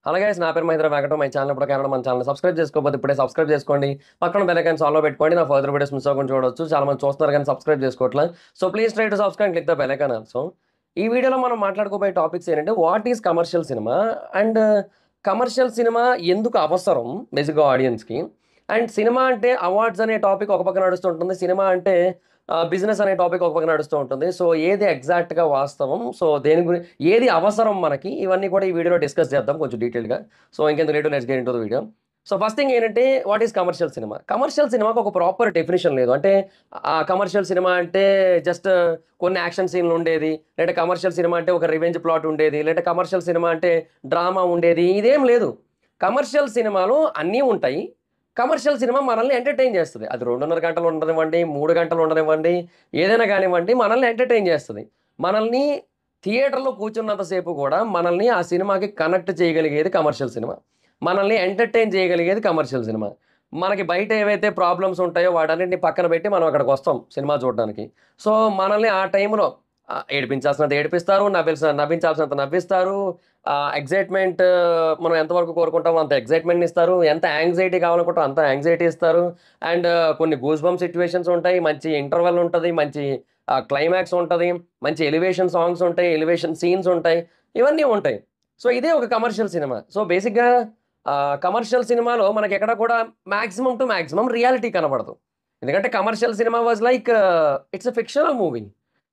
Hello guys, నా పేరు Mahindra Venkata. My channel ఇప్పుడు కారణం మన ఛానల్ సబ్స్క్రైబ్ చేసుకోకపోతే ఇప్పుడే సబ్స్క్రైబ్ చేసుకోండి. పక్కన బెల్ ఐకాన్ ఆల్లో పెట్టుకోండి. నా ఫర్దర్ వీడియోస్ మిస్ అవ్వకుండా చూడొచ్చు. చాలా మంది చూస్తున్నారు కానీ సబ్స్క్రైబ్ చేసుకోవట్లేదు. So please try to subscribe, click the bell icon also. ఈ వీడియోలో మనం మాట్లాడుకోబోయే టాపిక్స్ ఏంటంటే what is commercial cinema and commercial cinema ఎందుకు అవసరం బేసిక్గా ఆడియన్స్కి. అండ్ సినిమా అంటే అవార్డ్స్ అనే టాపిక్ ఒక పక్క నడుస్తుంటుంది, సినిమా అంటే బిజినెస్ అనే టాపిక్ ఒక పక్క నడుస్తూ ఉంటుంది. సో ఏది ఎగ్జాక్ట్గా వాస్తవం, సో దేని గురించి ఏది అవసరం మనకి, ఇవన్నీ కూడా ఈ వీడియోలో డిస్కస్ చేద్దాం కొంచెం డీటెయిల్గా. సో ఇంకెంత late let's get into the video. So first thing ఏంటంటే what is commercial cinema. Commercial సినిమాకి ఒక ప్రాపర్ డెఫినేషన్ లేదు. అంటే ఆ కమర్షియల్ సినిమా అంటే జస్ట్ కొన్ని యాక్షన్ సీన్లు ఉండేది, లేదా కమర్షియల్ సినిమా అంటే ఒక రివెంజ్ ప్లాట్ ఉండేది, లేదా కమర్షియల్ సినిమా అంటే డ్రామా ఉండేది, ఇదేం లేదు. కమర్షియల్ సినిమాలు అన్నీ ఉంటాయి. కమర్షియల్ సినిమా మనల్ని ఎంటర్టైన్ చేస్తుంది. అది 2.5 గంటలు ఉండనివ్వండి, 3 గంటలు ఉండనివ్వండి, ఏదైనా కానివ్వండి, మనల్ని ఎంటర్టైన్ చేస్తుంది. మనల్ని థియేటర్లో కూర్చున్నంతసేపు కూడా మనల్ని ఆ సినిమాకి కనెక్ట్ చేయగలిగేది కమర్షియల్ సినిమా. మనల్ని ఎంటర్టైన్ చేయగలిగేది కమర్షియల్ సినిమా. మనకి బయట ఏవైతే ప్రాబ్లమ్స్ ఉంటాయో వాటన్నిటిని పక్కన పెట్టి మనం అక్కడికి వస్తాం సినిమా చూడడానికి. సో మనల్ని ఆ టైంలో ఏడిపించాల్సినంత ఏడిపిస్తారు, నవ్వించాల్సినంత నవ్విస్తారు. ఎగ్జైట్మెంట్ మనం ఎంతవరకు కోరుకుంటామో అంత ఎగ్జైట్మెంట్ని ఇస్తారు, ఎంత యాంగ్జైటీ కావాలనుకుంటామో అంత యాంగ్జైటీ ఇస్తారు. అండ్ కొన్ని గూస్ బంప్ సిచ్యువేషన్స్ ఉంటాయి, మంచి ఇంటర్వెల్ ఉంటుంది, మంచి క్లైమాక్స్ ఉంటుంది, మంచి ఎలివేషన్ సాంగ్స్ ఉంటాయి, ఎలివేషన్ సీన్స్ ఉంటాయి, ఇవన్నీ ఉంటాయి. సో ఇదే ఒక కమర్షియల్ సినిమా. సో బేసిక్గా కమర్షియల్ సినిమాలో మనకి ఎక్కడ కూడా మ్యాక్సిమం టు మ్యాక్సిమం రియాలిటీ కనబడదు. ఎందుకంటే commercial cinema was like it's a fictional movie.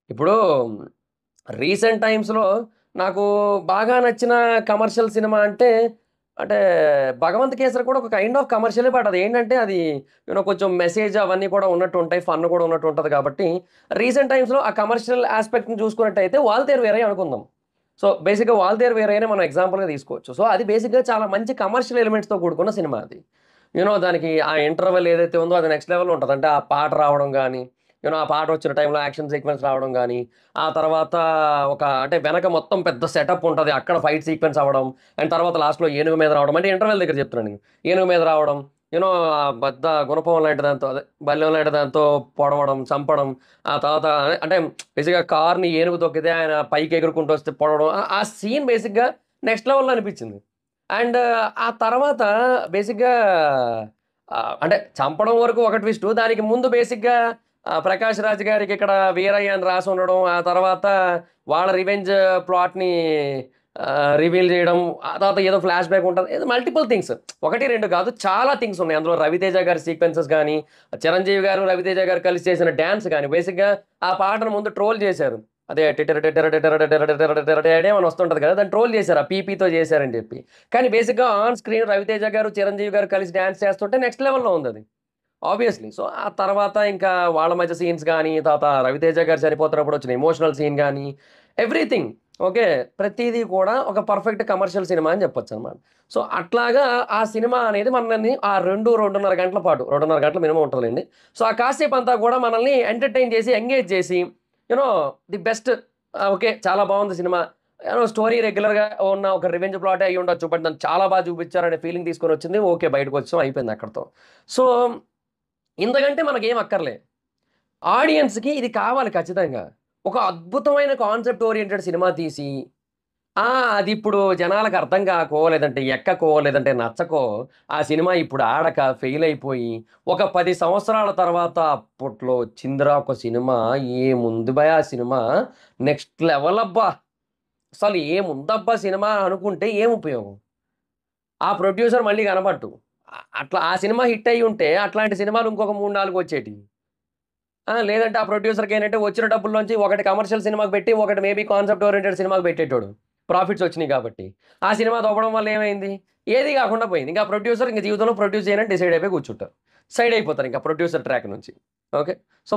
ఇప్పుడు రీసెంట్ టైమ్స్‌లో నాకు బాగా నచ్చిన కమర్షియల్ సినిమా అంటే, అంటే 'భగవంత్ కేసరి' కూడా ఒక కైండ్ ఆఫ్ కమర్షియలే. బట్ అదేంటంటే అది కొంచెం మెసేజ్ అవన్నీ కూడా ఉన్నట్టు ఉంటాయి. ఫన్ కూడా ఉన్నట్టు ఉంటది కాబట్టి రీసెంట్ టైమ్స్‌లో ఆ కమర్షియల్ యాస్పెక్ట్‌ని చూసుకున్నట్టయితే 'వాల్తేరు వీరయ్య' అనుకుందాం. సో బేసిక్‌గా 'వాల్తేరు వీరయ్యనే' మనం ఎగ్జాంపుల్‌గా తీసుకోవచ్చు. సో అది బేసిక్‌గా చాలా మంచి కమర్షియల్ ఎలిమెంట్స్‌తో కూడుకున్న సినిమా అది. దానికి ఆ ఇంటర్వెల్ ఏదైతే ఉందో అది నెక్స్ట్ లెవెల్‌లో ఉంటది. అంటే ఆ పాట రావడం గాని, ఆ పాట వచ్చిన టైంలో యాక్షన్ సీక్వెన్స్ రావడం గాని, ఆ తర్వాత అంటే వెనక మొత్తం పెద్ద సెటప్ ఉంటది. అక్కడ ఫైట్ సీక్వెన్స్ అవ్వడం, అండ్ తర్వాత లాస్ట్‌లో ఏనుగు మీద రావడం. అంటే ఇంటర్వెల్ దగ్గర చెప్తున్నాను నేను. ఏనుగు మీద రావడం, పెద్ద గుణపం లాంటి దాంతో, అదే బల్లెం లాంటి దాంతో పొడవడం, చంపడం. ఆ తర్వాత అంటే బేసిక్‌గా కార్‌ని ఏనుగు తొక్కితే ఆయన పైకి ఎగురుకుంటూ వస్తే పొడవడం. ఆ సీన్ బేసిక్‌గా నెక్స్ట్ లెవెల్‌లో అనిపించింది. అండ్ ఆ తర్వాత బేసిక్‌గా అంటే చంపడం వరకు ఒక ట్విస్టు. దానికి ముందు బేసిక్‌గా 'ప్రకాష్ రాజ్' గారికి ఇక్కడ 'వీరయ్య' అని రాసి ఉండడం, ఆ తర్వాత వాళ్ళ రివెంజ్ ప్లాట్‌ని రివీల్ చేయడం, ఆ తర్వాత ఏదో ఫ్లాష్ బ్యాక్ ఉంటది. ఏదో మల్టిపుల్ థింగ్స్. 1, 2 కాదు, చాలా థింగ్స్ ఉన్నాయి. అందులో 'రవితేజ' గారి సీక్వెన్సెస్ గాని, 'చిరంజీవి' గారు, 'రవితేజ' గారు కలిసి చేసిన డాన్స్ గాని, బేసిక్‌గా ఆ పాటను ముందు ట్రోల్ చేశారు. అదే టిటర్ టిటర్ టిటర్ టిటర్ టిటర్ టిటర్ టిటర్ అని వస్తుంటది కదా! దాన్ని ట్రోల్ చేశారు. ఆ పీపీతో చేశారని చెప్పి. కానీ బేసిక్‌గా ఆన్ స్క్రీన్ 'రవితేజ' గారు, 'చిరంజీవి' గారు కలిసి డాన్స్ చేస్తుంటే నెక్స్ట్ లెవెల్‌లో ఉందది. ఆబ్వియస్‌లీ. సో, ఆ తర్వాత ఇంకా వాళ్ళ మధ్య సీన్స్ గాని, తర్వాత 'రవితేజ' గారు చనిపోతున్నప్పుడు వచ్చిన ఎమోషనల్ సీన్ గాని, ఎవ్రీథింగ్. ఓకే. ప్రతీదీ కూడా ఒక పర్ఫెక్ట్ కమర్షియల్ సినిమా అని చెప్పొచ్చనమాట. సో, అట్లాగా ఆ సినిమా అనేది మనల్ని ఆ 2 గంటల పాటు, 2.5 గంటలు మినిమమ్ ఉంటదిలెండి. సో, ఆ కాసేపంతా కూడా మనల్ని ఎంటర్‌టైన్ చేసి, ఎంగేజ్ చేసి, you know the best. Okay. చాలా బావుంది సినిమా. స్టోరీ రెగ్యులర్‌గా ఉన్న ఒక రివెంజ్ ప్లాటే అయ్యుండొచ్చు. బట్ దాన్ని చాలా చూపిచ్చారనే ఫీలింగ్ తీసుకొనొచ్చింది. ఓకే. బయటకొచ్చాం. అయిపోయింది అక్కడితో. సో ఇంతకంటే మనకేం అక్కర్లే. ఆడియన్స్‌కి ఇది కావాలి ఖచ్చితంగా. ఒక అద్భుతమైన కాన్సెప్ట్ ఓరియెంటెడ్ సినిమా తీసి, ఆ! అదిప్పుడు జనాలకు అర్థం కాకో, లేదంటే ఎక్కకో, లేదంటే నచ్చకో, ఆ సినిమా ఇప్పుడు ఆడక ఫెయిల్ అయిపోయి, ఒక 10 సంవత్సరాల తర్వాత అప్పట్లో వచ్చిందిరా ఒక సినిమా, ఏముంది భయ్ ఆ సినిమా, నెక్స్ట్ లెవెల్ అబ్బా! అసలు ఏముందబ్బా సినిమా అనుకుంటే ఏం ఉపయోగం? ఆ ప్రొడ్యూసర్ మళ్ళీ కనపడ్డు. అట్లా ఆ సినిమా హిట్ అయ్యుంటే అట్లాంటి సినిమాలు ఇంకొక 3, 4 వచ్చేటియి. లేదంటే ఆ ప్రొడ్యూసర్‌కేంటంటే వచ్చిన డబ్బుల్లోంచి ఒకటి కమర్షియల్ సినిమాకి పెట్టి, ఒకటి మేబీ కాన్సెప్ట్ ఓరియెంటెడ్ సినిమాకి పెట్టేటోడు. ప్రాఫిట్స్ వచ్చినియి కాబట్టి. ఆ సినిమా దొబ్బడం వల్ల ఏమైంది? ఏది కాకుండా పోయింది. ఇంకా ప్రొడ్యూసర్ ఇంక జీవితంలో ప్రొడ్యూస్ చేయనని డిసైడ్ అయిపోయి కూర్చుంటారు. సైడ్ అయిపోతారు ఇంకా ప్రొడ్యూసర్ ట్రాక్ నుంచి. ఓకే. సో,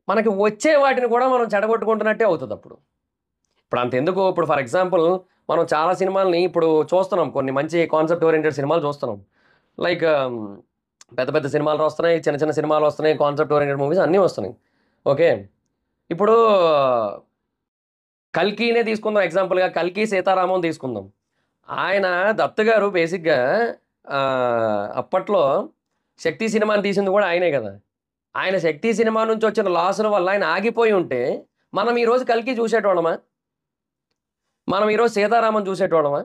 మనకి వచ్చే వాటిని కూడా మనం చెడగొట్టుకుంటున్నట్టే అవుతదప్పుడు. ఇప్పుడు అంతెందుకు, ఇప్పుడు ఫర్ ఎగ్జాంపుల్ మనం చాలా సినిమాల్ని ఇప్పుడు చూస్తున్నాం. కొన్ని మంచి కాన్సెప్ట్ ఓరియెంటెడ్ సినిమాలు చూస్తున్నాం. లైక్ పెద్ద పెద్ద సినిమాలొస్తున్నాయి. చిన్న చిన్న సినిమాలొస్తున్నాయి. కాన్సెప్ట్ ఓరియెంటెడ్ మూవీస్ అన్నీ వస్తున్నాయి. ఓకే. ఇప్పుడు 'కల్కినే' తీసుకుందాం ఎగ్జాంపుల్‌గా. 'కల్కి సీతారామం' తీసుకుందాం. ఆయన దత్ గారు బేసిక్‌గా అప్పట్లో 'శక్తి' సినిమాని తీసింది కూడా ఆయనే గదా! ఆయన 'శక్తి' సినిమా నుంచి వచ్చిన లాసుల వల్ల ఆయన ఆగిపోయి ఉంటే, మనం ఈరోజు 'కల్కి' చూసేటోళ్ళమా? మనం ఈరోజు 'సీతారామం' చూసేటోళ్ళమా?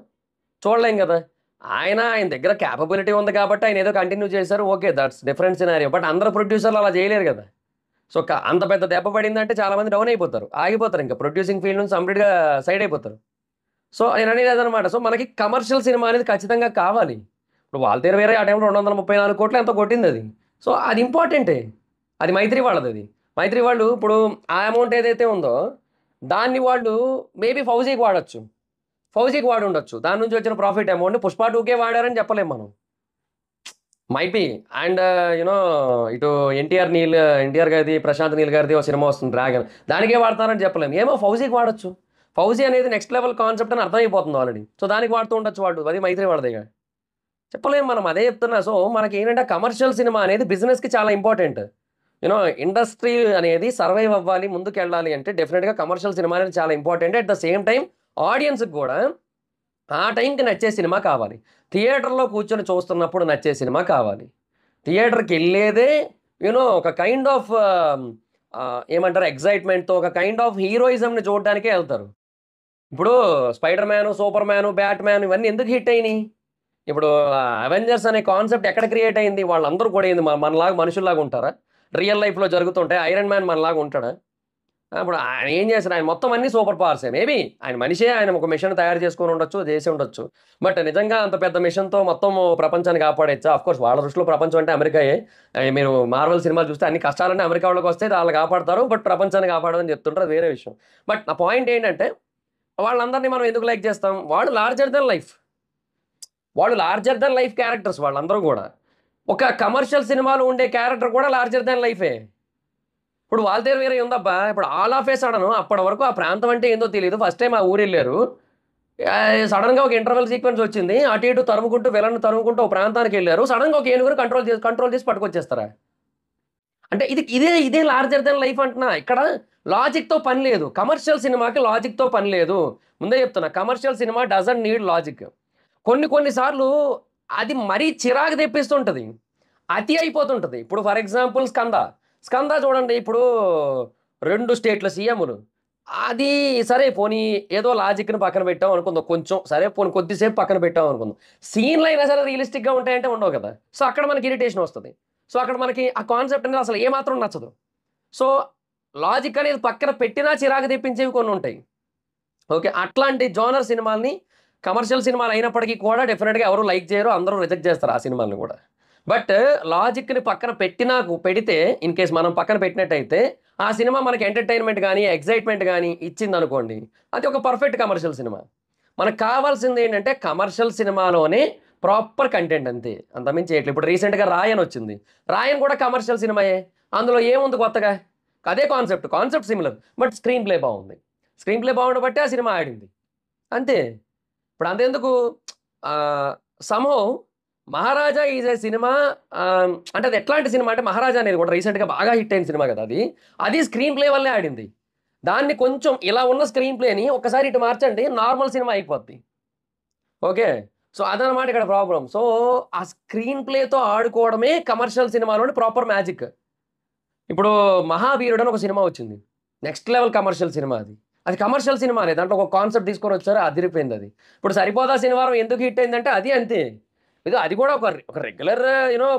చూడలేం కదా! ఆయన దగ్గర క్యాపబిలిటీ ఉంది కాబట్టి ఆయన ఏదో కంటిన్యూ చేశారు. Okay. That's different scenario. But అందరు ప్రొడ్యూసర్‌లు అలా చేయలేరు కదా! సో, అంత పెద్ద దెబ్బ పడిందంటే చాలామంది డౌన్ అయిపోతారు. ఆగిపోతారు ఇంక. ప్రొడ్యూసింగ్ ఫీల్డ్ నుంచి కంప్లీట్‌గా సైడ్ అయిపోతారు. సో, నేననేది అదనమాట. సో, మనకి కమర్షియల్ సినిమా అనేది ఖచ్చితంగా కావాలి. ఇప్పుడు 'వాల్తేరు వీరయ్య' ఆ టైంలో 234 కోట్లో ఎంతో కొట్టిందది. సో, అది ఇంపార్టెంటే. అది మైత్రి వాళ్ళదది. మైత్రి వాళ్ళు ఇప్పుడు ఆ అమౌంట్ ఏదైతే ఉందో, దాన్ని వాళ్ళు మేబీ 'ఫౌజీకి' వాడొచ్చు. 'ఫౌజీకి' వాడుండొచ్చు. దాని నుంచి వచ్చిన ప్రాఫిట్ అమౌంట్‌ని 'పుష్ప 2'కే వాడారని చెప్పలేం మనం. Might be. And you know ఇటు ఎన్టీఆర్ గారిది, ప్రశాంత్ నీల్ గారిది ఒక సినిమా వస్తుంది 'డ్రాగన్.' దానికే వాడతారని చెప్పలేం. ఏమో 'ఫౌజీకి' వాడొచ్చు. 'ఫౌజీ' అనేది నెక్స్ట్ లెవెల్ కాన్సెప్ట్ అని అర్థమైపోతుంది ఆల్రెడీ. సో, దానికి వాడుతూ ఉండొచ్చు వాళ్ళు. అది మైత్రి వాళ్ళదిగా. చెప్పలేం మనం. అదే చెప్తున్నా. సో, మనకేంటంటే కమర్షియల్ సినిమా అనేది బిజినెస్‌కి చాలా ఇంపార్టెంట్. యూ నో ఇండస్ట్రీ అనేది సర్వైవ్ అవ్వాలి, ముందుకెళ్ళాలి అంటే డెఫినిట్‌గా కమర్షియల్ సినిమా అనేది చాలా important. At the same time ఆడియన్స్‌కి గూడా ఆ టైంకి నచ్చే సినిమా కావాలి. థియేటర్‌లో కూర్చొని చూస్తున్నప్పుడు నచ్చే సినిమా కావాలి. థియేటర్‌కెళ్ళేదే యూ నో ఒక కైండ్ ఆఫ్ ఏమంటారు ఎక్సైట్‌మెంట్‌తో ఒక కైండ్ ఆఫ్ హీరోయిజంని చూడడానికే ఎళ్తారు. ఇప్పుడు 'spider man', 'super man', 'bat man' ఇవన్నీ ఎందుకు హిట్ అయినియి? ఇప్పుడు 'అవెంజర్స్' అనే కాన్సెప్ట్ ఎక్కడ క్రియేట్ అయింది? వాళ్ళందరూ కూడా ఏంది మనలాగా మనుషుల్లాగా ఉంటారా? రియల్ లైఫ్‌లో జరుగుతుంటాయి. 'ఐరన్ మ్యాన్' మనలాగా ఉంటాడా? ఇప్పుడు ఆయన ఏం చేశాడు? ఆయన మొత్తం అన్నీ సూపర్ పవర్సే. మేబీ ఆయన మనిషే. ఆయన ఒక మిషన్ తయారు చేసుకొని ఉండొచ్చు, చేసి ఉండొచ్చు. బట్ నిజంగా అంత పెద్ద మిషన్‌తో మొత్తం ప్రపంచాన్ని కాపాడేయచ్చా? ఆఫ్‌కోర్స్ వాళ్ళ దృష్టిలో ప్రపంచం అంటే అమెరికాయే. మీరు మార్వెల్ సినిమాలు చూస్తే అన్ని కష్టాలన్నీ అమెరికా వాళ్ళకొస్తాయి. ఆళ్ళు కాపాడతారు. బట్ ప్రపంచాన్ని కాపాడమని చెప్తుంటారు. అది వేరే విషయం. బట్ నా పాయింట్ ఏంటంటే వాళ్ళందరిని మనం ఎందుకు లైక్ చేస్తాం? వాళ్ళు లార్జర్ థాన్ లైఫ్. వాళ్ళు లార్జర్ థాన్ లైఫ్ క్యారెక్టర్స్ వాళ్ళందరూ గూడా. ఒక కమర్షియల్ సినిమాలో ఉండే క్యారెక్టర్ కూడా లార్జర్ థాన్ లైఫే. ఇప్పుడు 'వాల్తేరు వీరయ్య' ఉందబ్బా! ఇప్పుడు ఆల్ ఆఫ్ ఎ సడెను అప్పటి వరకు ఆ ప్రాంతం అంటే ఏందో తెలీదు. ఫస్ట్ టైమ్ ఆ ఊరెళ్లారు. సడెన్‌గా ఒక ఇంటర్వల్ సీక్వెన్స్ వచ్చింది. అటు ఇటు తరుముకుంటూ విలన్‌ని తరుముకుంటూ ఒక ప్రాంతానికెళ్లారు. సడెన్‌గా ఒక ఏనుగుని కంట్రోల్ చేసి పట్టుకొచ్చేస్తారా? అంటే ఇదే లార్జర్ థాన్ లైఫ్ అంటున్నా. ఇక్కడ లాజిక్‌తో పని లేదు. కమర్షియల్ సినిమాకి లాజిక్‌తో పని లేదు. ముందే చెప్తున్నా. Commercial cinema doesn't need logic. కొన్ని సార్లు అది మరీ చిరాకు తెప్పిస్తుంటది. అతి అయిపోతుంటది. ఇప్పుడు ఫర్ ఎగ్జాంపుల్ 'స్కంద' చూడండి. ఇప్పుడు 2 స్టేట్‌ల సీఎంలు. అది సరే పోనీ ఏదో లాజిక్‌ని పక్కన పెట్టాం అనుకుందాం. కొంచెం సరే పోనీ కొద్దిసేపు పక్కన పెట్టాం అనుకుందాం. సీన్‌లయినా సరే రియలిస్టిక్‌గా ఉంటాయంటే ఉండవు కదా! సో, అక్కడ మనకి ఇరిటేషన్ వస్తది. సో, అక్కడ మనకి ఆ కాన్సెప్ట్ అనేది అసలు ఏమాత్రం నచ్చదు. సో, లాజిక్ అనేది పక్కన పెట్టినా చిరాకు తెప్పించేవి కొన్నుంటాయి. ఓకే. అట్లాంటి జోనర్ సినిమాల్ని కమర్షియల్ సినిమాలు అయినప్పటికీ కూడా డెఫినిట్‌గా ఎవరు లైక్ చేయరు. అందరూ రిజెక్ట్ చేస్తారు ఆ సినిమాల్ని గూడా. బట్ లాజిక్‌ని పక్కన పెడితే ఇన్ కేస్ మనం పక్కన పెట్టినట్టయితే ఆ సినిమా మనకి ఎంటర్‌టైన్‌మెంట్ గాని, ఎక్సైట్‌మెంట్ గాని ఇచ్చిందనుకోండి. అది ఒక పర్ఫెక్ట్ కమర్షియల్ సినిమా. మనకు కావాల్సిందేంటంటే కమర్షియల్ సినిమాలోనే ప్రాపర్ కంటెంట్ అంతే. అంతకుమించి చేయట్లేదు. ఇప్పుడు రీసెంట్‌గా 'రాయన్' వచ్చింది. 'రాయన్' కూడా కమర్షియల్ సినిమాయే. అందులో ఏముంది కొత్తగా? అదే concept similar. But screen play బావుంది. స్క్రీన్ ప్లే బాగుండబట్టే ఆ సినిమా ఆడింది. అంతే. ఇప్పుడు అంతెందుకు ఆహ్, somehow 'Maharaja' is a cinema అంటే అది ఎట్లాంటి సినిమా అంటే 'మహారాజా' అనేది కూడా రీసెంట్‌గా బాగా హిట్ అయిన సినిమా కదా అది. అది స్క్రీన్ ప్లే వల్లే ఆడింది. దాన్ని కొంచెం ఇలా ఉన్న స్క్రీన్ ప్లేని ఒక్కసారి ఇటు మార్చండి నార్మల్ సినిమా అయిపోద్ది. ఓకే. సో, అదనమాట ఇక్కడ ప్రాబ్లమ్. సో, ఆ స్క్రీన్ ప్లేతో ఆడుకోవడమే కమర్షియల్ సినిమాలోని ప్రాపర్ మ్యాజిక్. ఇప్పుడు 'మహావీరుడు' అని ఒక సినిమా వచ్చింది. నెక్స్ట్ లెవెల్ కమర్షియల్ సినిమా అది. అది కమర్షియల్ సినిమానే. దాంట్లో ఒక కాన్సెప్ట్ తీసుకొనొచ్చారు. అదిరిపోయిందది. ఇప్పుడు 'సరిపోదా' శనివారం ఎందుకు హిట్ అయిందంటే అది అంతే. అది కూడా ఒక రెగ్యులర్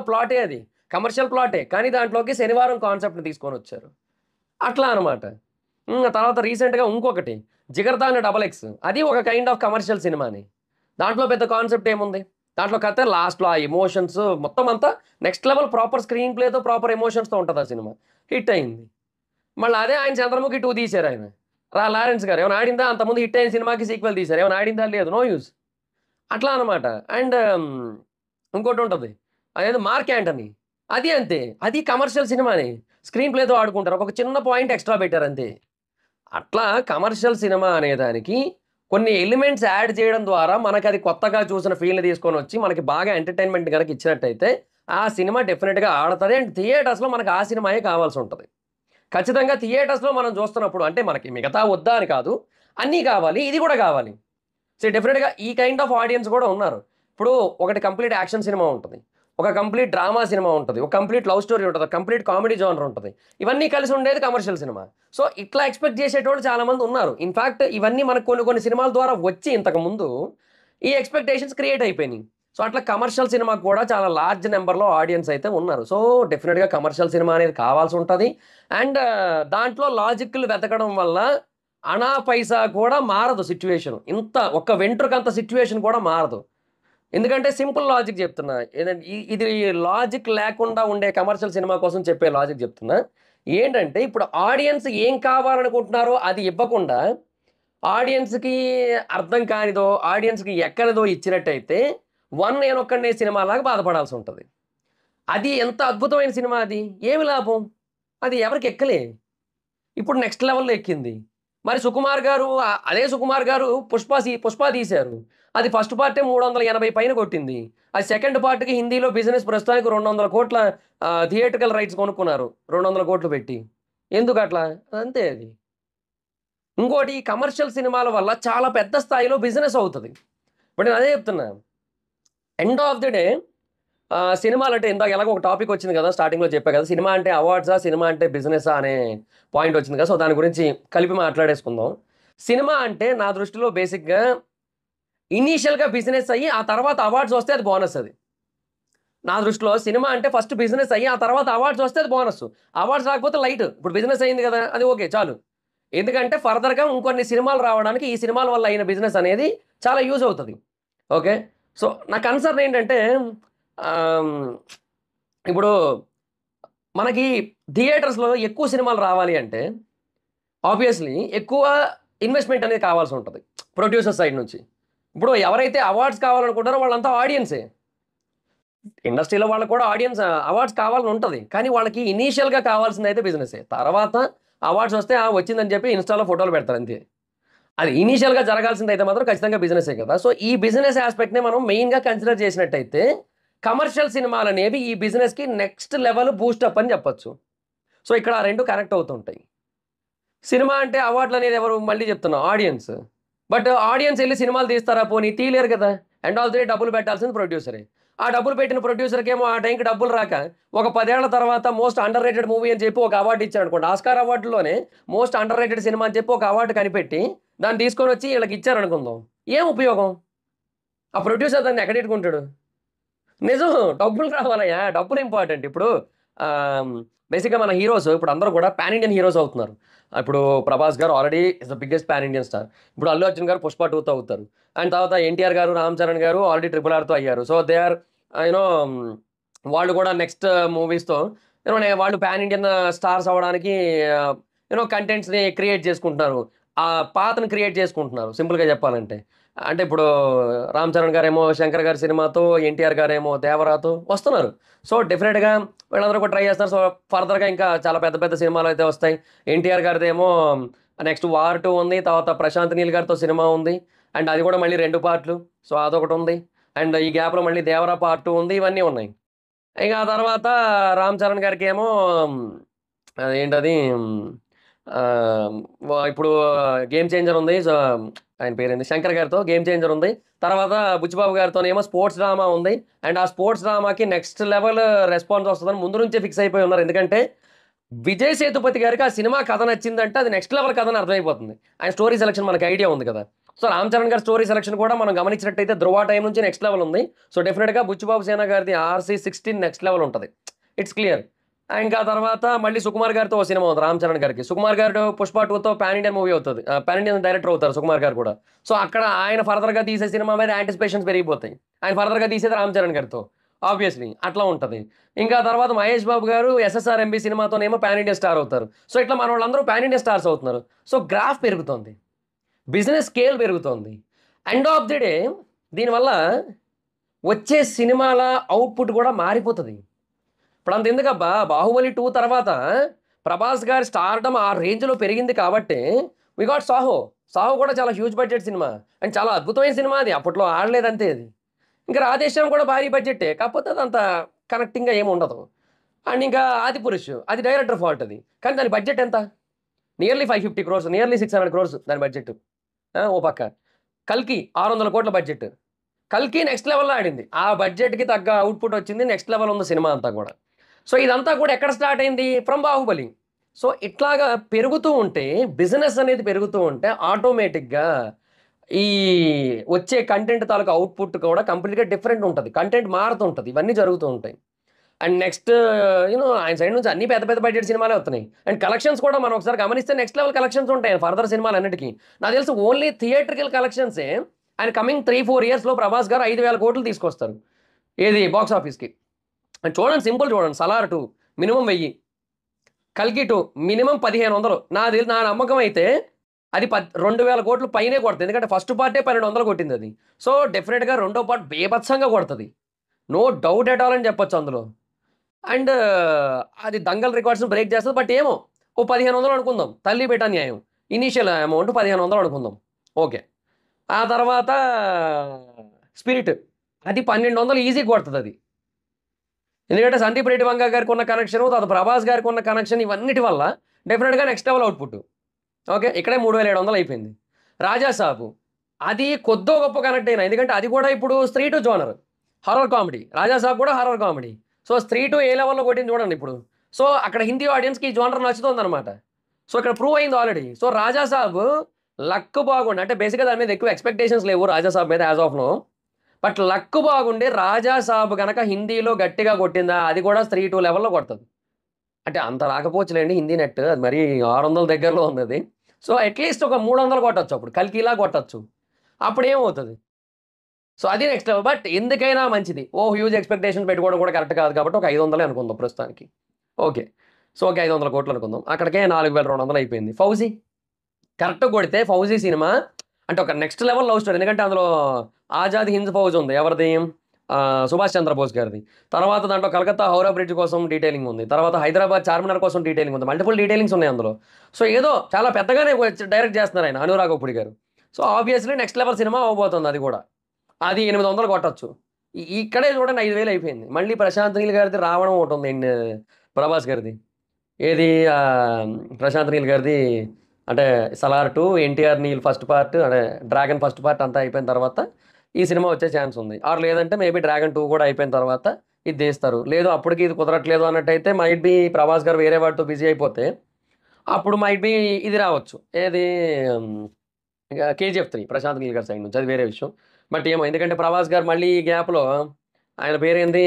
ప్లాటే అది. కమర్షియల్ ప్లాటే. కానీ దాంట్లోకి శనివారం కాన్సెప్ట్‌ని తీసుకొనొచ్చారు. అట్లా అనమాట. తర్వాత రీసెంట్‌గా ఇంకొకటి 'జిగర్తాండ డబల్ ఎక్స్' అది ఒక కైండ్ ఆఫ్ కమర్షియల్ సినిమానే. దాంట్లో పెద్ద కాన్సెప్ట్ ఏముంది? దాంట్లో కథ లాస్ట్‌లో ఆ ఎమోషన్స్ మొత్తం అంతా నెక్స్ట్ లెవెల్ ప్రాపర్ స్క్రీన్ ప్లేతో, ప్రాపర్ ఎమోషన్స్‌తో ఉంటది ఆ సినిమా. హిట్ అయింది. మళ్ళీ అదే ఆయన 'చంద్రముఖి 2' తీశారాయన. లారెన్స్ గారు. ఏమైనా ఆడిందా? అంతకుముందు హిట్ అయిన సినిమాకి సీక్వెల్ తీశారు. ఏమైనా ఆడిందా? లేదు. No use. అట్లా అనమాట. అండ్ ఇంకోటుంటది. అదేదో 'మార్క్ యాంటనీ' అది అంతే. అది కమర్షియల్ సినిమానే. స్క్రీన్ ప్లేతో ఆడుకుంటారు. ఒక చిన్న పాయింట్ ఎక్స్‌ట్రా పెట్టారంతే. అట్లా కమర్షియల్ సినిమా అనేదానికి కొన్ని ఎలిమెంట్స్ యాడ్ చేయడం ద్వారా మనకది కొత్తగా చూసిన ఫీల్‌ని తీసుకొనొచ్చి మనకి బాగా ఎంటర్‌టైన్‌మెంట్ గనక ఇచ్చినట్టయితే ఆ సినిమా డెఫినిట్‌గా ఆడతది. అండ్ థియేటర్స్‌లో మనకు ఆ సినిమాయే కావాల్సుంటది. ఖచ్చితంగా థియేటర్స్‌లో మనం చూస్తున్నప్పుడు అంటే మనకి మిగతా వద్దా అని కాదు. అన్నీ కావాలి. ఇది కూడా కావాలి. సో, డెఫినిట్‌గా ఈ కైండ్ ఆఫ్ ఆడియన్స్ కూడా ఉన్నారు. ఇప్పుడు ఒకటి కంప్లీట్ యాక్షన్ సినిమా ఉంటది. ఒక కంప్లీట్ డ్రామా సినిమా ఉంటది. ఒక కంప్లీట్ లవ్ స్టోరీ ఉంటది. ఒక కంప్లీట్ కామెడీ జోనర్ ఉంటది. ఇవన్నీ కలిసి ఉండేది కమర్షియల్ సినిమా. సో, ఇట్లా ఎక్స్‌పెక్ట్ చేసేటోళ్ళు చాలామంది ఉన్నారు. ఇన్‌ఫాక్ట్ ఇవన్నీ మనకు కొన్ని కొన్ని సినిమాల ద్వారా వచ్చి ఇంతకుముందు ఈ ఎక్స్‌పెక్టేషన్స్ క్రియేట్ అయిపోయినాయి. సో, అట్లా కమర్షియల్ సినిమాకి కూడా చాలా లార్జ్ నంబర్‌లో ఆడియన్స్ అయితే ఉన్నారు. సో, డెఫినిట్‌గా కమర్షియల్ సినిమా అనేది కావాల్సుంటది. అండ్ దాంట్లో లాజిక్‌లు వెతకడం వల్ల అణా పైసా కూడా మారదు సిట్యుయేషన్. ఇంత ఒక్క వెంట్రుకంత సిట్యుయేషన్ కూడా మారదు. ఎందుకంటే సింపుల్ లాజిక్ చెప్తున్నా. ఏదంటే ఇది లాజిక్ లేకుండా ఉండే కమర్షియల్ సినిమా కోసం చెప్పే లాజిక్ చెప్తున్నా. ఏంటంటే ఇప్పుడు ఆడియన్స్ ఏం కావాలనుకుంటున్నారో అది ఇవ్వకుండా, ఆడియన్స్‌కి అర్థం కానిదో, ఆడియన్స్‌కి ఎక్కనిదో ఇచ్చినట్టయితే 'వన్ నేనొక్కడినే' సినిమాలాగా బాధపడాల్సుంటది. అది ఎంత అద్భుతమైన సినిమా అది. ఏమి లాభం? అది ఎవరికీ ఎక్కలే. ఇప్పుడు నెక్స్ట్ లెవెల్‌లో ఎక్కింది. మరి సుకుమార్ గారు అదే సుకుమార్ గారు 'పుష్ప' తీశారు. అది ఫస్ట్ పార్టే 380 పైన కొట్టింది. అది సెకండ్ పార్ట్‌కి హిందీలో బిజినెస్ ప్రస్తుతానికి 200,00,00,000 థియేట్రికల్ రైట్స్ కొనుక్కున్నారు. 200,00,00,000 పెట్టి. ఎందుకట్లా? అంతే అది. ఇంకోటి కమర్షియల్ సినిమాల వల్ల చాలా పెద్ద స్థాయిలో బిజినెస్ అవుతది. ఇప్పుడు నేను అదే చెప్తున్నా. ఎండ్ ఆఫ్ ది డే సినిమాలంటే ఇందాక ఎలాగో ఒక టాపిక్ వచ్చింది కదా! స్టార్టింగ్‌లో చెప్పా కదా! సినిమా అంటే అవార్డ్సా? సినిమా అంటే బిజినెసా? అనే పాయింట్ వచ్చింది కదా! సో, దాని గురించి కలిపి మాట్లాడేసుకుందాం. సినిమా అంటే నా దృష్టిలో బేసిక్‌గా ఇనీషియల్‌గా బిజినెస్ అయ్యి, ఆ తర్వాత అవార్డ్స్ వస్తే అది బోనస్ అది. నా దృష్టిలో సినిమా అంటే ఫస్ట్ బిజినెస్ అయ్యి, ఆ తర్వాత అవార్డ్స్ వస్తే అది బోనస్. అవార్డ్స్ రాకపోతే లైట్. ఇప్పుడు బిజినెస్ అయింది కదా! అది ఓకే చాలు. ఎందుకంటే ఫర్దర్‌గా ఇంకొన్ని సినిమాలు రావడానికి ఈ సినిమాల వల్ల అయిన బిజినెస్ అనేది చాలా యూజ్ అవుతది. ఓకే. సో, నా కన్సర్న్ ఏంటంటే ఆహ్, ఇప్పుడు మనకి థియేటర్స్‌లో ఎక్కువ సినిమాలు రావాలి అంటే, ఆబ్వియస్‌లీ ఎక్కువ ఇన్వెస్ట్‌మెంట్ అనేది కావాల్సుంటది. ప్రొడ్యూసర్ సైడ్ నుంచి. ఇప్పుడు ఎవరైతే అవార్డ్స్ కావాలనుకుంటారో వాళ్ళంతా ఆడియన్సే. ఇండస్ట్రీలో వాళ్ళకి కూడా అవార్డ్స్ కావాలని ఉంటది. కానీ వాళ్ళకి ఇనీషియల్‌గా కావాల్సిందైతే బిజినెసే. తర్వాత అవార్డ్స్ వస్తే ఆ! వచ్చిందని చెప్పి ఇన్‌స్టాలో ఫోటోలు పెడతారు అంతే. అది ఇనీషియల్‌గా జరగాల్సిందైతే మాత్రం ఖచ్చితంగా బిజినెసే కదా! సో, ఈ బిజినెస్ యాస్పెక్ట్‌నే మనం మెయిన్‌గా కన్సిడర్ చేసినట్టయితే, కమర్షియల్ సినిమాలనేవి ఈ బిజినెస్‌కి నెక్స్ట్ లెవెల్ బూస్టప్ అని చెప్పొచ్చు. సో, ఇక్కడ ఆ 2 కనెక్ట్ అవుతుంటాయి. సినిమా అంటే అవార్డులనేది ఎవరు? మళ్ళీ చెప్తున్నా ఆడియన్స్. బట్ ఆడియన్స్ ఎళ్లి సినిమాలు తీస్తారా? పోనీ తీయలేరు కదా! ఎండ్ ఆఫ్ ది డే డబ్బులు పెట్టాల్సింది ప్రొడ్యూసరే. ఆ డబ్బులు పెట్టిన ప్రొడ్యూసర్‌కేమో ఆ టైంకి డబ్బులు రాక, ఒక 10 ఏళ్ల తర్వాత మోస్ట్ అండర్ రేటెడ్ మూవీ అని చెప్పి ఒక అవార్డ్ ఇచ్చారనుకోండి. ఆస్కార్ అవార్డుల్లోనే మోస్ట్ అండర్ రేటెడ్ సినిమా అని చెప్పి ఒక అవార్డ్ కనిపెట్టి, దాన్ని తీసుకొనొచ్చి ఈళ్ళకి ఇచ్చారనుకుందాం. ఏం ఉపయోగం? ఆ ప్రొడ్యూసర్ దాన్ని ఎక్కడెట్టుకుంటాడు? నిజం. డబ్బులు రావాలయ్యా! డబ్బులు ఇంపార్టెంట్. ఇప్పుడు ఆహ్, బేసిక్‌గా మన హీరోస్ ఇప్పుడు అందరూ కూడా పాన్ ఇండియన్ హీరోస్ అవుతున్నారు. ఇప్పుడు 'ప్రభాస్' గారు already is the biggest pan Indian star. ఇప్పుడు 'అల్లు అర్జున్' గారు 'పుష్ప 2'తో అవుతారు. అండ్ తర్వాత 'ఎన్టీఆర్' గారు, 'రామ్ చరణ్' గారు ఆల్రెడీ 'ట్రిపుల్ ఆర్'తో అయ్యారు. So, they are you know వాళ్ళు కూడా నెక్స్ట్ మూవీస్‌తో వాళ్ళు పాన్ ఇండియన్ స్టార్స్ అవ్వడానికి కంటెంట్స్‌ని క్రియేట్ చేసుకుంటున్నారు. పాతని క్రియేట్ చేసుకుంటున్నారు సింపుల్‌గా చెప్పాలంటే. అంటే ఇప్పుడు 'రామ్ చరణ్' గారేమో 'శంకర్' గారి సినిమాతో, 'ఎన్టీఆర్' గారేమో 'దేవరా'తో వస్తున్నారు. సో, డెఫినిట్‌గా వీళ్ళందరూ కూడా ట్రై చేస్తున్నారు. సో, ఫర్దర్‌గా ఇంకా చాలా పెద్ద పెద్ద సినిమాలైతే వస్తాయి. 'ఎన్టీఆర్' గారిదేమో నెక్స్ట్ 'వార్ 2' ఉంది. తర్వాత 'ప్రశాంత్ నీల్' గారితో సినిమా ఉంది. అండ్ అది కూడా మళ్ళీ 2 పార్ట్‌లు. సో, అదొకటుంది. అండ్ ఈ గ్యాప్‌లో మళ్ళీ 'దేవరా' పార్ట్ 2 ఉంది. ఇవన్నీ ఉన్నాయి. ఇక ఆ తర్వాత 'రామ్ చరణ్' గారికేమో అదేంటది ఆహ్, ఇప్పుడు 'గేమ్ చేంజర్' ఉంది. సో, ఆయన పేరేంది 'శంకర్' గారితో 'గేమ్ చేంజర్' ఉంది. తర్వాత 'బుచ్చిబాబు' గారితోనేమో 'స్పోర్ట్స్ డ్రామా' ఉంది. అండ్ ఆ స్పోర్ట్స్ డ్రామాకి నెక్స్ట్ లెవెల్ రెస్పాన్స్ వస్తదని ముందు నుంచే ఫిక్స్ అయిపోయి ఉన్నారు. ఎందుకంటే 'విజయ్ సేతుపతి' గారికి ఆ సినిమా కథ నచ్చిందంటే అది నెక్స్ట్ లెవెల్ కథ అని అర్థమైపోతుంది. ఆయన స్టోరీ సెలక్షన్ మనకు ఐడియా ఉంది కదా! సో, 'రామ్ చరణ్' గారి స్టోరీ సెలక్షన్ కూడా మనం గమనించినట్టయితే 'ధ్రువ' టైమ్ నుంచి నెక్స్ట్ లెవెల్ ఉంది. సో, డెఫినిట్‌గా 'బుచ్చిబాబు సేన' గారిది 'ఆర్‌సీ 16' నెక్స్ట్ లెవెల్ ఉంటది. It's clear. ఇంకా తర్వాత మళ్ళీ 'సుకుమార్' గారితో ఓ సినిమా ఉంది 'రామ్ చరణ్' గారికి. 'సుకుమార్' గారు 'పుష్ప 2'తో పాన్ ఇండియన్ మూవీ అవుతది. పాన్ ఇండియన్ డైరెక్టర్ అవుతారు 'సుకుమార్' గారు కూడా. సో, అక్కడ ఆయన ఫర్దర్‌గా తీసే సినిమా మీద యాంటిసిపేషన్స్ పెరిగిపోతాయి. ఆయన ఫర్దర్‌గా తీసేది 'రామ్ చరణ్' గారితో. ఆబ్వియస్‌లీ అట్లా ఉంటది. ఇంకా తర్వాత 'మహేష్ బాబు' గారు 'ఎస్ఎస్ఆర్ఎంబీ' సినిమాతోనేమో పాన్ ఇండియా స్టార్ అవుతారు. సో, ఇట్లా మనోళ్ళందరూ పాన్ ఇండియా స్టార్స్ అవుతున్నారు. సో, గ్రాఫ్ పెరుగుతోంది. బిజినెస్ స్కేల్ పెరుగుతోంది. ఎండ్ ఆఫ్ ది డే దీనివల్ల వచ్చే సినిమాల ఔట్‌పుట్ కూడా మారిపోతది. ఇప్పుడు అంతెందుకబ్బా! 'బాహుబలి 2' తర్వాత 'ప్రభాస్' గారి స్టార్‌డమ్ ఆ రేంజ్‌లో పెరిగింది కాబట్టే వి గాట్ 'సాహో'. 'సాహో' కూడా చాలా హ్యూజ్ బడ్జెట్ సినిమా. అండ్ చాలా అద్భుతమైన సినిమా అది. అప్పట్లో ఆడలేదంతే అది. ఇంకా 'రాధేశ్యామ్' కూడా భారీ బడ్జెట్టే. కాకపోతే అదంత కనెక్టింగ్‌గా ఏమి ఉండదు. అండ్ ఇంకా 'ఆదిపురుష్' అది డైరెక్టర్ ఫాల్ట్ అది. కానీ దాని బడ్జెట్ ఎంత? నియర్లీ 550 క్రోర్స్, నియర్లీ 600 క్రోర్స్ దాని బడ్జెట్. ఓ పక్క. 'కల్కి' 600,00,00,000 బడ్జెట్. 'కల్కి' నెక్స్ట్ లెవెల్‌లో ఆడింది. ఆ బడ్జెట్‌కి తగ్గ ఔట్‌పుట్ వచ్చింది. నెక్స్ట్ లెవెల్ ఉంది సినిమా అంతా కూడా. సో, ఇదంతా కూడా ఎక్కడ స్టార్ట్ అయింది? ఫ్రమ్ 'బాహుబలి.' సో, ఇట్లాగా పెరుగుతూ ఉంటే, బిజినెస్ అనేది పెరుగుతూ ఉంటే ఆటోమేటిక్‌గా ఈ వచ్చే కంటెంట్ తాలూకు అవుట్‌పుట్ కూడా కంప్లీట్‌గా డిఫరెంట్ ఉంటది. కంటెంట్ మారుతుంటది. ఇవన్నీ జరుగుతూ ఉంటాయి. అండ్ నెక్స్ట్ ఆయన సైడ్ నుంచి అన్ని పెద్ద పెద్ద బడ్జెట్ సినిమాలే వస్తున్నాయి. అండ్ కలెక్షన్స్ కూడా మనం ఒకసారి గమనిస్తే నెక్స్ట్ లెవెల్ కలెక్షన్స్ ఉంటాయి ఫర్దర్ సినిమాలన్నిటికి. నాకు తెలిసి ఓన్లీ థియేట్రికల్ కలెక్షన్సే ఆయన కమింగ్ 3, 4 ఇయర్స్‌లో 'ప్రభాస్' గారు 5,000 కోట్లు తీసుకొస్తారు. ఏది బాక్స్ ఆఫీస్‌కి. అండ్ చూడండి సింపుల్ చూడండి 'సలార్ 2' మినిమమ్ 1000, 'కల్కి 2' మినిమమ్ 1500. నా నమ్మకం అయితే అది 2,000 కోట్లు పైనే కొడతది. ఎందుకంటే ఫస్ట్ పార్టే 1,200 కొట్టిందది. సో, డెఫినిట్‌గా రెండో పార్ట్ బీభత్సంగా కొడతది. నో డౌట్ ఎట్ ఆల్ అని చెప్పొచ్చు అందులో. అండ్ అది 'దంగల్' రికార్డ్స్‌ని బ్రేక్ చేస్తది. బట్ ఏమో ఓ 1,500 అనుకుందాం. 'తల్లి బిడ్డ న్యాయం' ఇనీషియల్ అమౌంట్ 1,500 అనుకుందాం. ఓకే. ఆ తర్వాత 'స్పిరిట్' అది 1,200 ఈజీగా కొడతదది. ఎందుకంటే 'సందీప్ రెడ్డి వంగ' గారికి ఉన్న కనెక్షను, తర్వాత 'ప్రభాస్' గారికి ఉన్న కనెక్షన్ ఇవన్నిటి వల్ల డెఫినిట్‌గా నెక్స్ట్ లెవెల్ అవుట్‌పుట్. ఓకే. ఇక్కడే 3,700 అయిపోయింది. 'రాజా సాబు' అది కొద్దో గొప్పో కనెక్ట్ అయినా. ఎందుకంటే అది కూడా ఇప్పుడు Stree two genre. Horror comedy. 'Raja Saab' కూడా horror comedy. So, Stree two ఏ లెవెల్‌లో కొట్టింది చూడండి ఇప్పుడు. సో, అక్కడ హిందీ ఆడియన్స్‌కి ఈ జోనర్ నచ్చుతుందనమాట. సో, ఇక్కడ ప్రూవ్ అయింది already. So, 'Raja Saab' luck బాగుండి అంటే బేసిక్‌గా దాని మీద ఎక్కువ ఎక్స్‌పెక్టేషన్స్ లేవు 'రాజా సాబ్' మీద as of now. But luck బాగుండి 'రాజా సాబ్' గనక హిందీలో గట్టిగా కొట్టిందా అది కూడా స్త్రీ టు లెవెల్‌లో కొడతది. అంటే అంత రాకపోవచ్చులెండి హిందీ నెట్. అది మరీ 600 దగ్గరలో ఉందది. సో, అట్‌లీస్ట్ ఒక 300 కొట్టొచ్చు అప్పుడు. 'కల్కిలా' కొట్టొచ్చు. అప్పుడేమవుతది? సో, అది నెక్స్ట్ లెవెల్. బట్ ఎందుకైనా మంచిది. హ్యూజ్ ఎక్స్‌పెక్టేషన్స్ పెట్టుకోవడం కూడా కరెక్ట్ కాదు కాబట్టి ఒక 500 అనుకుందాం ప్రస్తుతానికి. ఓకే. సో, ఒక 500 కోట్లు అనుకుందాం. అక్కడికే 4,200 అయిపోయింది. 'ఫౌజీ' కరెక్ట్‌గా కొడితే 'ఫౌజీ' సినిమా అంటే ఒక నెక్స్ట్ లెవెల్ లవ్ స్టోరీ. ఎందుకంటే అందులో 'ఆజాద్ హింద్ ఫౌజ్' ఉంది. ఎవరిది? 'సుభాష్ చంద్రబోస్' గారిది. తర్వాత దాంట్లో 'కలకత్తా హౌరా బ్రిడ్జ్' కోసం డీటెయిలింగ్ ఉంది. తర్వాత 'హైదరాబాద్ చార్మినార్' కోసం డీటెయిలింగ్ ఉంది. మల్టిపుల్ డీటెయిలింగ్స్ ఉన్నాయి అందులో. సో, ఏదో చాలా పెద్దగానే డైరెక్ట్ చేస్తున్నారు ఆయన 'అనురాగ్ ఉప్పుడి' గారు. So, obviously next level cinema అవ్వబోతుంది అది కూడా. అది 800 కొట్టొచ్చు. ఇక్కడే చూడండి 5,000 అయిపోయింది. మళ్ళీ 'ప్రశాంత్ నీల్' గారిది 'రావణం' ఒకటుంది. 'ప్రభాస్' గారిది. ఏది 'ప్రశాంత్ నీల్' గారిది అంటే 'సలార్ 2', 'ఎన్టీఆర్ నీల్' ఫస్ట్ పార్ట్ అంటే 'డ్రాగన్' ఫస్ట్ పార్ట్ అంతా అయిపోయిన తర్వాత ఈ సినిమా వచ్చే ఛాన్స్ ఉంది. ఆర్ లేదంటే మేబీ 'డ్రాగన్ 2' కూడా అయిపోయిన తర్వాత ఇది తీస్తారు. లేదు అప్పటికి ఇది కుదరట్లేదు అన్నట్టయితే మైట్ బీ 'ప్రభాస్' గారు వేరే వాటితో బిజీ అయిపోతే అప్పుడు మైట్ బీ ఇది రావచ్చు. ఏది ఇక 'కేజీఎఫ్ 3' 'ప్రశాంత్ నీల్' గారి సైడ్ నుంచి అది వేరే విషయం. బట్ ఏమో ఎందుకంటే 'ప్రభాస్' గారు మళ్ళీ ఈ గ్యాప్‌లో ఆయన పేరేంది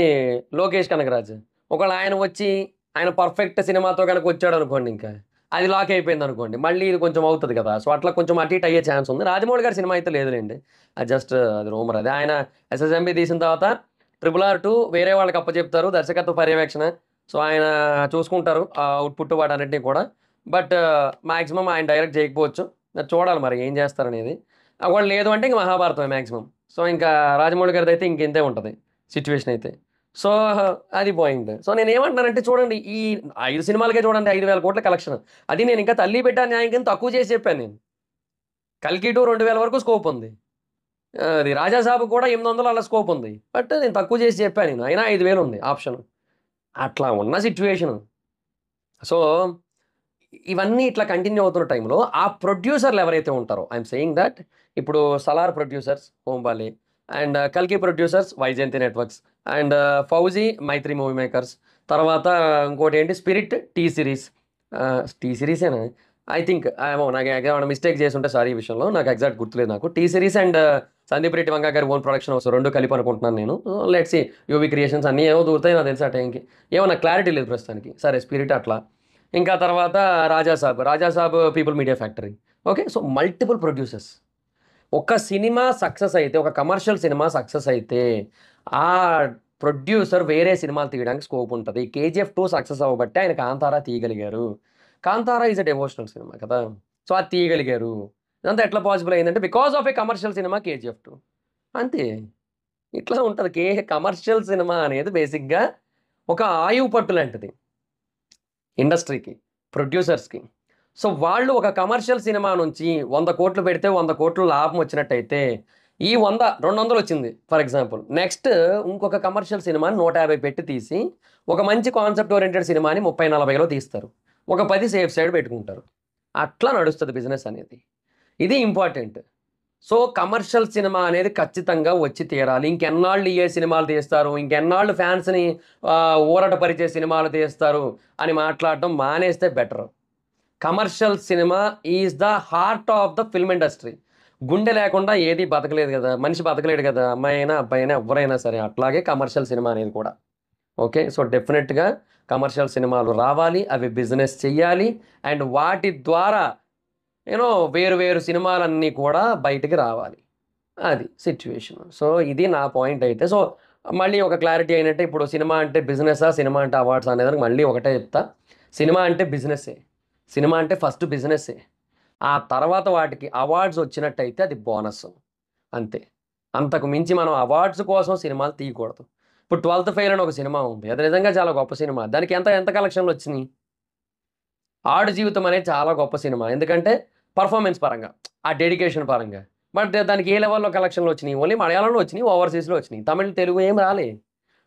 'లోకేష్ కనగరాజ్.' ఒకవేళ ఆయన వచ్చి ఆయన పర్ఫెక్ట్ సినిమాతో గనక వచ్చాడనుకోండి ఇంకా. అది లాక్ అయిపోయిందనుకోండి. మళ్ళీ ఇది కొంచెం అవుతది కదా! సో, అట్లా కొంచెం అటు ఇటు అయ్యే ఛాన్స్ ఉంది. 'రాజమౌళి' గారి సినిమా అయితే లేదులెండి. అది జస్ట్ అది రూమర్ అది. ఆయన 'ఎస్ఎస్ఎంబీ' తీసిన తర్వాత 'ట్రిపుల్ ఆర్ 2' వేరే వాళ్ళకి అప్పచెప్తారు దర్శకత్వ పర్యవేక్షణ. సో, ఆయన చూసుకుంటారు ఆ అవుట్‌పుట్ వాటన్నిటిని కూడా. బట్ మాక్సిమం ఆయన డైరెక్ట్ చేయకపోవచ్చు. చూడాలి మరి ఏం చేస్తారనేది. ఒకవేళ లేదు అంటే ఇంక 'మహాభారతమే' మాక్సిమం. సో, ఇంకా 'రాజమౌళి' గారిదైతే ఇంకింతే ఉంటది సిట్యుయేషన్ అయితే. సో, అది పాయింట్. సో, నేనేమంటున్నానంటే చూడండి ఈ 5 సినిమాలకే చూడండి 5,000 కోట్ల కలెక్షన్. అది నేను ఇంకా 'తల్లి బిడ్డ న్యాయం' కింద తక్కువ చేసి చెప్పాను నేను. 'కల్కి 2' 2,000 వరకు స్కోప్ ఉంది. అది 'రాజా సాబ్' కూడా 800 అలా స్కోప్ ఉంది. బట్ నేను తక్కువ చేసి చెప్పాను నేను. అయినా 5,000 ఉంది ఆప్షన్. అట్లా ఉన్న సిట్యుయేషను. సో, ఇవన్నీ ఇట్లా కంటిన్యూ అవుతున్న టైంలో ఆ ప్రొడ్యూసర్‌లు ఎవరైతే ఉంటారో ఐ యామ్ సేయింగ్ థట్ ఇప్పుడు 'సలార్' ప్రొడ్యూసర్స్ 'హోంబాలే' అండ్ 'కల్కి' producers 'Vyjayanthi Networks' and 'Fauji' 'Mythri Movie Makers' తర్వాత ఇంకోటేంటి 'స్పిరిట్' టీ సిరీస్. టీ సిరీసేనా? ఐ థింక్ ఏమో నాకు ఏమైనా మిస్టేక్ చేసుంటే సారీ ఈ విషయంలో. నాకు ఎగ్జాక్ట్ గుర్తులేదు నాకు. T Series and 'Sandeep Reddy Vanga' గారి ఓన్ ప్రొడక్షన్ హౌస్ 2 కలిపి అనుకుంటున్నాను నేను. లెట్స్ సీ 'యూవీ క్రియేషన్స్' అన్నీ ఏవో దూరుతాయి నాకు తెలిసి ఆ టైంకి. ఏమో నాకు క్లారిటీ లేదు ప్రస్తుతానికి. సరే 'స్పిరిట్' అట్లా. ఇంకా తర్వాత 'Raja Saab'. 'Raja Saab' People Media Factory. Okay. So, multiple producers. ఒక సినిమా సక్సెస్ అయితే, ఒక కమర్షియల్ సినిమా సక్సెస్ అయితే, ఆ ప్రొడ్యూసర్ వేరే సినిమాలు తీయడానికి స్కోప్ ఉంటది. 'కేజీఎఫ్ 2' సక్సెస్ అవ్వబట్టే ఆయన 'కాంతార' తీయగలిగారు. 'Kantara' is a devotional cinema కదా! సో, అది తీయగలిగారు. ఇదంతా ఎట్లా పాసిబుల్ అయిందంటే because of a commercial cinema 'KGF 2' అంతే. ఇట్లా ఉంటది. కమర్షియల్ సినిమా అనేది బేసిక్‌గా ఒక ఆయువు పట్టు లాంటిది ఇండస్ట్రీకి, ప్రొడ్యూసర్స్‌కి. సో, వాళ్ళు ఒక కమర్షియల్ సినిమా నుంచి 100,00,00,000 పెడితే 100,00,00,000 లాభం వచ్చినట్టయితే, ఈ 100, 200 వచ్చింది ఫర్ ఎగ్జాంపుల్. నెక్స్ట్ ఇంకొక కమర్షియల్ సినిమాని 150 పెట్టి తీసి, ఒక మంచి కాన్సెప్ట్ ఓరియెంటెడ్ సినిమాని 30, 40లో తీస్తారు. ఒక 10 సేఫ్ సైడ్ పెట్టుకుంటారు. అట్లా నడుస్తది బిజినెస్ అనేది. ఇది ఇంపార్టెంట్. సో, కమర్షియల్ సినిమా అనేది ఖచ్చితంగా వచ్చి తీరాలి. ఇంకెన్నాళ్ళు ఏ సినిమాలు తీస్తారు, ఇంకెన్నాళ్ళు ఫ్యాన్స్‌ని ఊరటపరిచే సినిమాలు తీస్తారు అని మాట్లాడడం మానేస్తే better. Commercial cinema is the heart of the film industry. గుండె లేకుండా ఏది బతకలేదు కదా, మనిషి బతకలేడు కదా, అమ్మాయి అయినా అబ్బాయి అయినా ఎవరైనా సరే. అట్లాగే కమర్షియల్ సినిమా అనేది కూడా. ఓకే. సో, డెఫినెట్‌గా కమర్షియల్ సినిమాలు రావాలి. అవి బిజినెస్ చెయ్యాలి. అండ్ వాటి ద్వారా వేరు వేరు సినిమాలన్నీ కూడా బయటికి రావాలి. అది సిట్యుయేషన్. సో, ఇది నా పాయింట్ అయితే. సో, మళ్ళీ ఒక క్లారిటీ అయినట్టే ఇప్పుడు సినిమా అంటే బిజినెసా? సినిమా అంటే అవార్డ్సా? అనేదానికి మళ్ళీ ఒకటే చెప్తా. సినిమా అంటే బిజినెస్సే. సినిమా అంటే ఫస్ట్ బిజినెస్సే. ఆ తర్వాత వాటికి అవార్డ్స్ వచ్చినట్టయితే అది బోనస్. అంతే. అంతకు మించి మనం అవార్డ్స్ కోసం సినిమాలు తీయకూడదు. ఇప్పుడు 12థ్ ఫెయిల్ అని ఒక సినిమా ఉంది. అది నిజంగా చాలా గొప్ప సినిమా. దానికి ఎంత ఎంత కలెక్షన్‌లొచ్చినియి? 'ఆడు జీవితం' అనేది చాలా గొప్ప సినిమా. ఎందుకంటే పెర్ఫార్మన్స్ పరంగా, ఆ డెడికేషన్ పరంగా. బట్ దానికి ఏ లెవెల్‌లో కలెక్షన్‌లొచ్చినియి? ఓన్లీ మలయాళంలో వచ్చినియి, ఓవర్‌సీస్‌లో వచ్చినియి. తమిళ్, తెలుగు ఏం రాలే.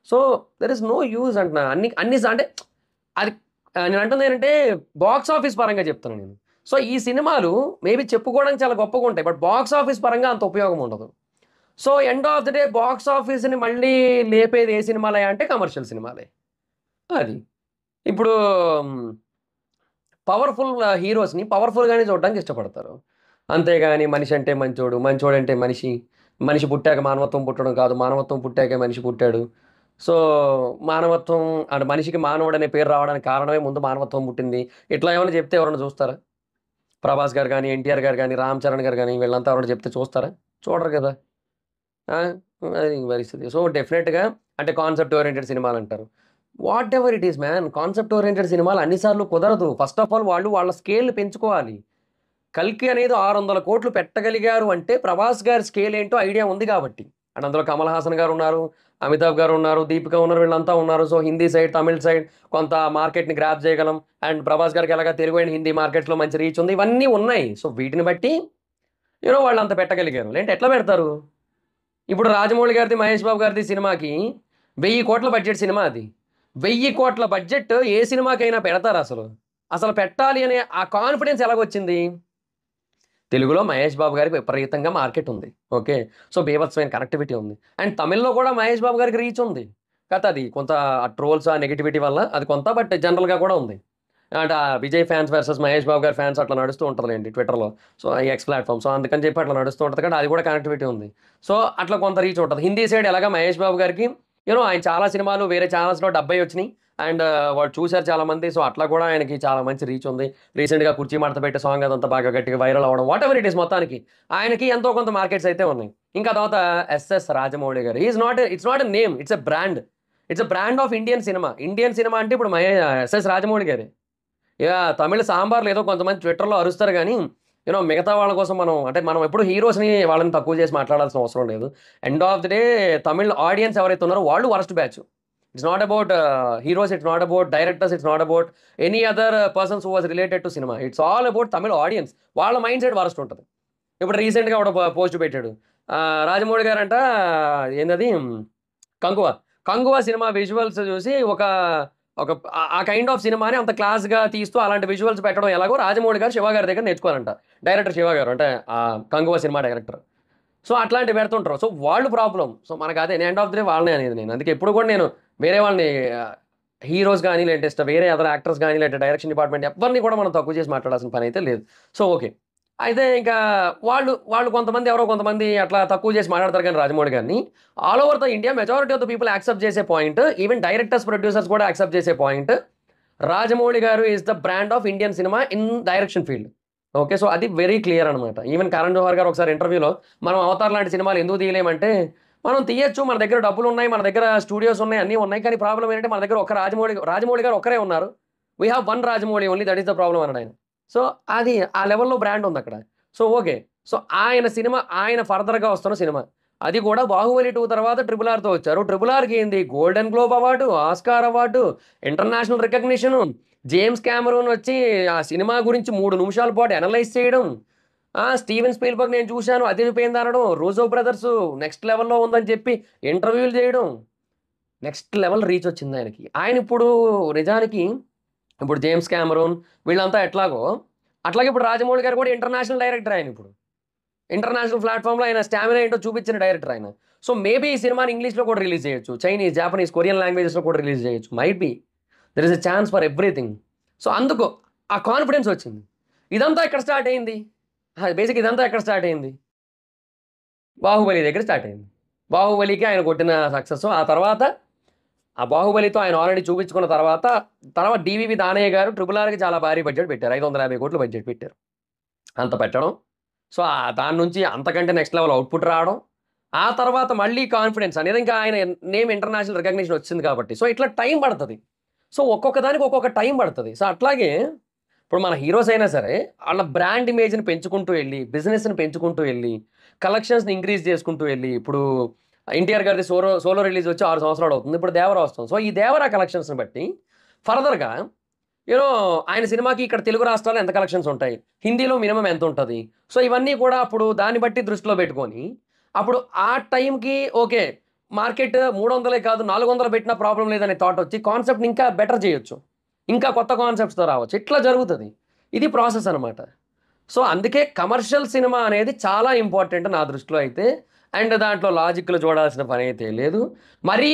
So, there is no use అంటున్నా. అన్ని అన్ని అంటే అది నేనంటుందేంటంటే బాక్స్ ఆఫీస్ పరంగా చెప్తున్నా నేను. సో, ఈ సినిమాలు మేబీ చెప్పుకోవడానికి చాలా గొప్పగుంటాయి. బట్ బాక్స్ ఆఫీస్ పరంగా అంత ఉపయోగం ఉండదు. So, end of the day box ఆఫీస్‌ని మళ్ళీ లేపేది ఏ సినిమాలయ్యా అంటే కమర్షియల్ సినిమాలే. అది. ఇప్పుడు పవర్‌ఫుల్ హీరోస్‌ని పవర్‌ఫుల్‌గానే చూడడానికి ఇష్టపడతారు. అంతేగాని మనిషి అంటే మంచోడు, మంచోడంటే మనిషి, మనిషి పుట్టాక మానవత్వం పుట్టడం కాదు, మానవత్వం పుట్టాకే మనిషి పుట్టాడు. సో, మానవత్వం అంటే మనిషికి మానవుడనే పేరు రావడానికి కారణమే ముందు మానవత్వం పుట్టింది. ఇట్లా ఏమన్నా చెప్తే ఎవరైనా చూస్తారా? 'ప్రభాస్' గారు గాని, 'ఎన్టీఆర్' గారు గాని, 'రామ్ చరణ్' గారు గాని వీళ్ళంతా ఎవరైనా చెప్తే చూస్తారా? చూడరు కదా! ఆ! అది పరిస్థితి. సో, డెఫినెట్‌గా అంటే కాన్సెప్ట్ ఓరియెంటెడ్ సినిమాలంటారు. Whatever it is man. Concept oriented సినిమాలు అన్ని సార్లు కుదరదు. ఫస్ట్ ఆఫ్ ఆల్ వాళ్ళు వాళ్ళ స్కేల్‌ని పెంచుకోవాలి. 'కల్కి' అనేది 600,00,00,000 పెట్టగలిగారు అంటే 'ప్రభాస్' గారి స్కేల్ ఏంటో ఐడియా ఉంది కాబట్టి. అండ్ అందులో 'కమల్ హాసన్' గారున్నారు, 'అమితాబ్' గారున్నారు, 'దీపిక' ఉన్నారు వీళ్ళంతా ఉన్నారు. So, Hindi side, Tamil side కొంత మార్కెట్‌ని గ్రాబ్ చేయగలం. అండ్ 'ప్రభాస్' గారికి ఎలాగా తెలుగు అండ్ హిందీ మార్కెట్స్‌లో మంచి రీచ్ ఉంది. ఇవన్నీ ఉన్నాయి. సో, వీటిని బట్టి వాళ్ళంత పెట్టగలిగారు. లేదంటే ఎట్లా పెడతారు? ఇప్పుడు 'రాజమౌళి' గారిది, 'మహేష్ బాబు' గారిది సినిమాకి 1000,00,00,000 బడ్జెట్ సినిమా అది. 1000,00,00,000 బడ్జెట్ ఏ సినిమాకైనా పెడతారసలు? అసలు పెట్టాలి అనే ఆ కాన్ఫిడెన్స్ ఎలాగొచ్చింది? తెలుగులో 'మహేష్ బాబు' గారికి విపరీతంగా మార్కెట్ ఉంది. ఓకే. సో, బీభత్సమైన కనెక్టివిటీ ఉంది. అండ్ తమిళ్‌లో కూడా 'మహేష్ బాబు' గారికి రీచ్ ఉంది. కాతే అది కొంత ఆ ట్రోల్స్, ఆ నెగటివిటీ వల్ల అది కొంత బట్ జనరల్‌గా కూడా ఉంది. అంటే విజయ్ ఫ్యాన్స్ వర్సస్ మహేష్ బాబు గారి ఫ్యాన్స్ అట్లా నడుస్తూ ఉంటదిలెండి ట్విట్టర్‌లో. సో, ఈ ఎక్స్ ప్లాట్‌ఫార్మ్. సో, అందుకని చెప్పి అట్లా నడుస్తూ ఉంటది కాబట్టి అది కూడా కనెక్టివిటీ ఉంది. సో, అట్లా కొంత రీచ్ ఉంటది. హిందీ సైడ్ ఎలాగా మహేష్ బాబు గారికి ఆయన చాలా సినిమాలు వేరే ఛానెల్స్‌లో డబ్బయ్యి వచ్చినియి. అండ్ వాళ్ళు చూసారు చాలామంది. సో, అట్లా కూడా ఆయనకి చాలా మంచి రీచ్ ఉంది. రీసెంట్‌గా 'కుర్చీ మడత పెట్టే' సాంగ్ అదంతా బాగా గట్టిగా వైరల్ అవ్వడం. వాటెవర్ ఇట్ ఈస్ మొత్తానికి ఆయనకి ఎంతో కొంత మార్కెట్స్ అయితే ఉన్నాయి. ఇంకా తర్వాత 'ఎస్ఎస్ రాజమౌళి' గారు. It's not a name. It's a brand. It's a brand of Indian cinema. Indian cinema అంటే ఇప్పుడు 'ఎస్ఎస్ రాజమౌళి' గారే. తమిళ్ సాంబార్‌లో ఏదో కొంతమంది ట్విట్టర్‌లో అరుస్తారు గానీ, మిగతా వాళ్ళ కోసం మనం ఎప్పుడు హీరోస్‌ని వాళ్ళని తక్కువ చేసి మాట్లాడాల్సిన అవసరం లేదు. End of the day Tamil audience ఎవరైతే ఉన్నారో వాళ్ళు worst batch. It's not about heroes, it's not about directors, it's not about any other persons who was related to cinema. It's all about Tamil audience. వాళ్ళ మైండ్ సెట్ వరస్ట్ ఉంటది. ఇప్పుడు రీసెంట్‌గా ఒకడు post పెట్టాడు. రాజమౌళి గారంట ఏందది 'కంగువ'. 'కంగువ' సినిమా విజువల్స్ చూసి ఒక ఒక ఆ కైండ్ ఆఫ్ సినిమాని అంత క్లాస్‌గా తీస్తూ అలాంటి విజువల్స్ పెట్టడం ఎలాగో రాజమౌళి గారు 'శివ' గారి దగ్గర నేర్చుకోవాలంట. డైరెక్టర్ 'శివ' గారు అంటే 'కంగువ' సినిమా డైరెక్టర్. సో, అట్లాంటివి పెడుతుంటారు. సో, వాళ్ళు ప్రాబ్లమ్. సో, మనకదే ఎండ్ ఆఫ్ ది డే వాళ్ళనే అనేది నేను. అందుకే ఎప్పుడు కూడా నేను వేరే వాళ్ళని ఆహ్, హీరోస్ గాని, లేదంటే వేరే అదర్ యాక్టర్స్ గాని, లేదంటే డైరెక్షన్ డిపార్ట్‌మెంట్ ఎవ్వరిని కూడా మనం తక్కువ చేసి మాట్లాడాల్సిన పనైతే లేదు. So, okay. అయితే ఇంకా వాళ్ళు కొంతమంది ఎవరో కొంతమంది అట్లా తక్కువ చేసి మాట్లాడతారు గానీ రాజమౌళి గారిని. All over the India majority of the people accept చేసే పాయింట్, ఈవెన్ డైరెక్టర్స్, ప్రొడ్యూసర్స్ కూడా యాక్సెప్ట్ చేసే పాయింట్, రాజమౌళి గారు is the brand of Indian cinema in direction field. Okay. So, అది వెరీ క్లియర్ అనమాట. ఈవెన్ కరణ్ జోహార్ గారు ఒకసారి ఇంటర్వ్యూలో మనం 'అవతార్' లాంటి సినిమాలు ఎందుకు తీయలేమంటే, మనం తీయొచ్చు. మన దగ్గర డబ్బులున్నాయి. మన దగ్గర స్టూడియోస్ ఉన్నాయి. అన్నీ ఉన్నాయి. కానీ ప్రాబ్లమ్ ఏంటంటే మన దగ్గర ఒక రాజమౌళి గారు ఒక్కరే ఉన్నారు. We have one Rajamouli only that is the problem అన్నాడాయన. సో, అది ఆ లెవెల్‌లో బ్రాండ్ ఉందక్కడ. So, okay. సో, ఆయన సినిమా ఆయన ఫర్దర్‌గా వస్తున్న సినిమా. అది కూడా 'బాహుబలి 2' తర్వాత 'ట్రిపుల్ ఆర్'తో వచ్చారు. 'ట్రిపుల్ ఆర్'కి ఏంది Golden Globe award, Oscar award, international recognition. James Cameron వచ్చి ఆ సినిమా గురించి 3 నిమిషాల పాటు అనలైజ్ చేయడం. స్టీవెన్ స్పీల్‌బర్గ్ నేను చూశాను అదిరిపోయిందనడం. 'రూసో బ్రదర్స్' నెక్స్ట్ లెవెల్‌లో ఉందని చెప్పి ఇంటర్వ్యూలు చేయడం. నెక్స్ట్ లెవెల్ రీచ్ వచ్చిందాయనకి. ఆయనిప్పుడు నిజానికి ఇప్పుడు 'జేమ్స్ కామెరూన్' వీళ్ళంతా ఎట్లాగో, అట్లాగే ఇప్పుడు 'రాజమౌళి' గారు కూడా ఇంటర్నేషనల్ డైరెక్టర్ ఆయనిప్పుడు. ఇంటర్నేషనల్ ప్లాట్‌ఫార్మ్‌లో ఆయన స్టామినా ఏంటో చూపించిన డైరెక్టర్ ఆయన. సో, మేబీ ఈ సినిమాని ఇంగ్లీష్‌లో కూడా రిలీజ్ చేయొచ్చు. చైనీస్, జాపనీస్, కొరియన్ లాంగ్వేజెస్‌లో కూడా రిలీజ్ చేయొచ్చు. Might be. There is a chance for everything. So, అందుకు ఆ కాన్ఫిడెన్స్ వచ్చింది. ఇదంతా ఎక్కడ స్టార్ట్ అయింది? బేసిక్‌గా ఇదంతా ఎక్కడ స్టార్ట్ అయింది? బాహుబలి దగ్గర స్టార్ట్ అయింది. బాహుబలికి ఆయన కొట్టిన సక్సెస్. ఆ తర్వాత ఆ బాహుబలితో ఆయన ఆల్రెడీ చూపించుకున్న తర్వాత డివివి దానయ్య గారు ట్రిపుల్ ఆర్‌కి చాలా భారీ బడ్జెట్ పెట్టారు. 550,00,00,000 బడ్జెట్ పెట్టారు. అంత పెట్టడం. సో, దాని నుంచి అంతకంటే నెక్స్ట్ లెవెల్ ఔట్‌పుట్ రావడం. ఆ తర్వాత మళ్ళీ కాన్ఫిడెన్స్ అనేది ఇంకా ఆయన నేమ్ ఇంటర్నేషనల్ రికగ్నిషన్ వచ్చింది కాబట్టి. సో, ఇట్లా టైం పడతది. సో, ఒక్కొక్క దానికి ఒక్కొక్క టైం పడతది. సో, అట్లాగే ఇప్పుడు మన హీరోస్ అయినా సరే ఆళ్ళ బ్రాండ్ ఇమేజ్‌ని పెంచుకుంటూ ఎళ్లి, బిజినెస్‌ని పెంచుకుంటూ ఎళ్లి, కలెక్షన్స్‌ని ఇంక్రీజ్ చేసుకుంటూ ఎళ్లి, ఇప్పుడు ఎన్టీఆర్ గారిది సోలో రిలీజ్ వచ్చి 6 సంవత్సరాలు అవుతుంది. ఇప్పుడు 'దేవరా' వస్తుంది. సో, ఈ 'దేవరా' కలెక్షన్స్‌ని బట్టి ఫర్దర్‌గా యూ నో ఆయన సినిమాకి ఇక్కడ తెలుగు రాష్ట్రాల్లో ఎంత కలెక్షన్స్ ఉంటాయి? హిందీలో మినిమమ్ ఎంతుంటది? సో, ఇవన్నీ కూడా అప్పుడు దాన్ని బట్టి దృష్టిలో పెట్టుకొని, అప్పుడు ఆ టైంకి ఓకే. మార్కెట్ 300 కాదు 400 పెట్టినా ప్రాబ్లమ్ లేదనే థాట్ వచ్చి కాన్సెప్ట్‌ని ఇంకా బెటర్ చేయొచ్చు. ఇంకా కొత్త కాన్సెప్ట్స్‌తో రావచ్చు. ఇట్లా జరుగుతది. ఇది ప్రాసెస్ అనమాట. సో, అందుకే కమర్షియల్ సినిమా అనేది చాలా ఇంపార్టెంట్ నా దృష్టిలో అయితే. అండ్ దాంట్లో లాజిక్‌లు చూడాల్సిన పనైతే లేదు. మరీ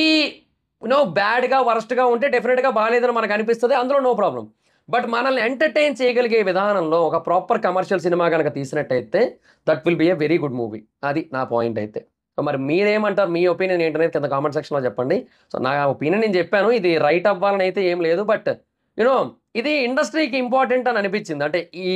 బ్యాడ్‌గా, వరస్ట్‌గా ఉంటే డెఫినిట్‌గా బాలేదని మనకనిపిస్తది. అందులో నో ప్రాబ్లమ్. బట్ మనల్ని ఎంటర్‌టైన్ చేయగలిగే విధానంలో ఒక ప్రాపర్ కమర్షియల్ సినిమా గనక తీసినట్టయితే that will be a very good movie. అది నా పాయింట్ అయితే. సో, మరి మీరేమంటారు? మీ ఒపీనియన్ ఏంటనేది కింద కామెంట్ సెక్షన్‌లో చెప్పండి. సో, నా ఒపీనియన్ నేను చెప్పాను. ఇది రైట్ అవ్వాలని అయితే ఏం లేదు. బట్ యూ నో ఇది ఇండస్ట్రీకి ఇంపార్టెంట్ అని అనిపించింది. అంటే ఈ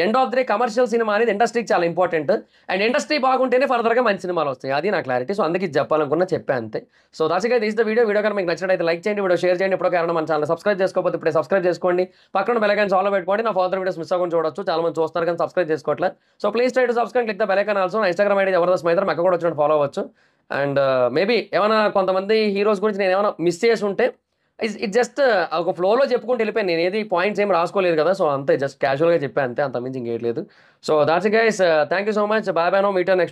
end of the day commercial cinema అనేది ఇండస్ట్రీకి చాలా ఇంపార్టెంట్. అండ్ ఇండస్ట్రీ బాగుంటేనే ఫర్దర్‌గా మంచి సినిమాలొస్తాయి. అది నా క్లారిటీ. సో, అందుకే ఇది చెప్పాలనుకున్నా చెప్పా అంతే. So, that's it guys this the video. Video కనుక మీకు నచ్చినట్టయితే లైక్ చేయండి. వీడియో షేర్ చేయండి. ఇప్పటివరకు ఎవరైనా మన ఛానెల్ సబ్స్క్రైబ్ చేసుకోకపోతే ఇప్పుడే సబ్స్క్రైబ్ చేసుకోండి. పక్కన బెల్ ఐకాన్ ఆల్‌లో పెట్టుకోండి. నా ఫర్దర్ వీడియోస్ మిస్ అవ్వకుండా చూడొచ్చు. చాలా మంది చూస్తున్నారు కానీ సబ్స్క్రైబ్ చేసుకోవట్లే. So, please try to subscribe click the bell icon also. నా ఇన్‌స్టాగ్రామ్ ఐడీ జబర్దస్త్ మైత్రం. అక్కడ కూడా వచ్చినట్టు ఫాలో అవ్వచ్చు. అండ్ మేబీ ఏమైనా కొంతమంది హీరోస్ గురించి నేనేమైనా మిస్ చేసి ఉంటే ఇట్ జస్ట్ ఒక ఫ్లోలో చెప్పుకుంటూ వెళ్ళిపోయాను. నేనేది పాయింట్స్ ఏమి రాసుకోలేదు కదా! సో, అంతే జస్ట్ క్యాజువల్‌గా చెప్పా అంతే. అంతకు మించి ఇంకేం లేదు. So, that's it guys. Thank you so much. By by now. Meet you next